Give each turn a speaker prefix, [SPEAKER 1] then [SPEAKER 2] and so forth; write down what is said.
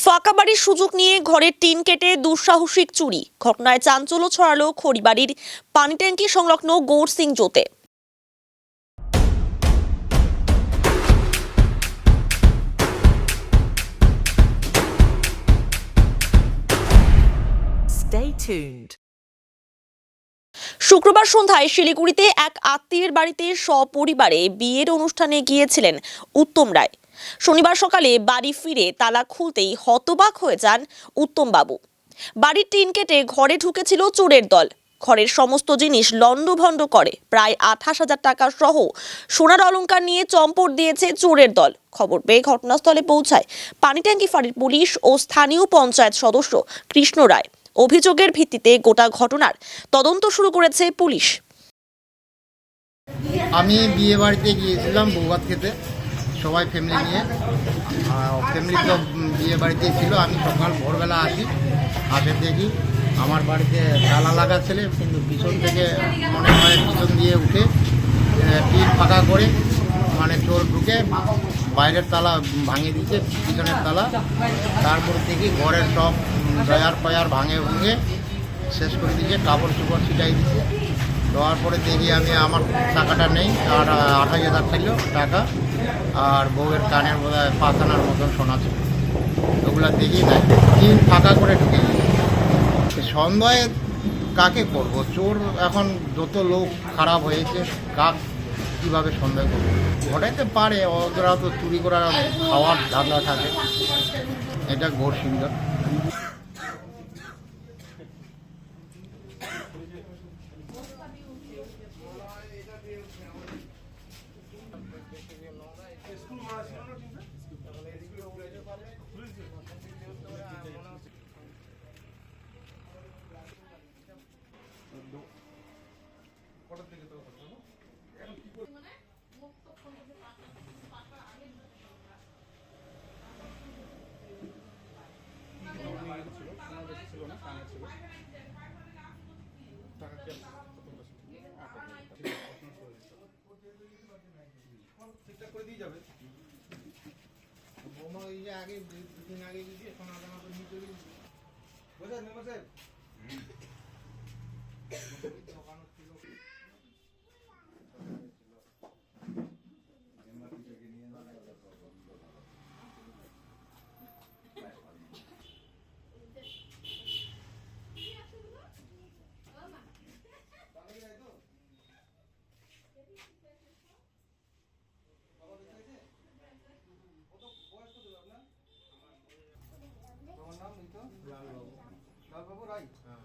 [SPEAKER 1] ফাঁকা বাড়ির সুযোগ নিয়ে ঘরের টিন কেটে দুঃসাহসিক চুরি। ঘটনায় চাঞ্চল্য ছড়ালো খড়িবাড়ির পানি ট্যাঙ্কি সংলগ্ন গৌর সিং জোতে।
[SPEAKER 2] Stay tuned.
[SPEAKER 1] শুক্রবার সন্ধ্যায় শিলিগুড়িতে এক আত্মীয়ের বাড়িতে সপরিবারে বিয়ের অনুষ্ঠানে গিয়েছিলেন উত্তম রায়। শনিবার সকালে বাড়ি ফিরে তালা খুলতেই হতবাক হয়ে যান উত্তম বাবু। বাড়ির টিন কেটে ঘরে ঢুকেছিল চোরের দল। ঘরের সমস্ত জিনিস লণ্ডভণ্ড করে প্রায় 28,000 টাকা সহ সোনার অলংকার নিয়ে চম্পট দিয়েছে চোরের দল। খবর পেয়ে ঘটনাস্থলে পৌঁছায় পানি ট্যাঙ্কি ফাঁড়ির পুলিশ ও স্থানীয় পঞ্চায়েত সদস্য কৃষ্ণ রায়। অভিযোগের ভিত্তিতে গোটা ঘটনার তদন্ত শুরু করেছে পুলিশ।
[SPEAKER 3] আমি বিয়ে বাড়িতে গিয়েছিলাম বৌভাত খেতে, সবাই ফ্যামিলি নিয়ে। ফ্যামিলি তো বিয়ে বাড়িতে ছিল। আমি সকাল ভোরবেলা আসি, দেখি আমার বাড়িতে তালা লাগা ছেলে, কিন্তু পিছন থেকে মনে হয় পিছন দিয়ে উঠে টিন ফাঁকা করে মানে চোর ঢুকে বাইরের তালা ভাঙিয়ে দিচ্ছে, পিছনের তালা। তারপর দেখি ঘরের সব ডয়ার ফয়ার ভেঙে শেষ করে দিচ্ছে, কাপড় চোপড় ছিটাই দিচ্ছে। দেওয়ার পরে দেখি আমি আমার টাকাটা নেই, আর 28,000 ছিল টাকা, আর বউয়ের কানের বোধহয় 5 আনার মতন সোনা ছিল। ওগুলা দেখি না, টিন ফাঁকা করে ঢুকে সন্দেহে কাকে করব? চোর এখন যত লোক খারাপ হয়েছে, কীভাবে সন্দেহ করবো? ঘটাইতে পারে, ওরা তো চুরি করার খাওয়ার ধান্দা থাকে। এটা ঘোর সিংহ। ঠিকঠাক করে দিয়ে যাবে। আগে 2 দিন আগে গিয়ে সোনা দানা তো নিয়ে চলে গেছি। বুঝলেন মেম্বার সাহেব? দোকান ছিল লালবাবু রায়। হ্যাঁ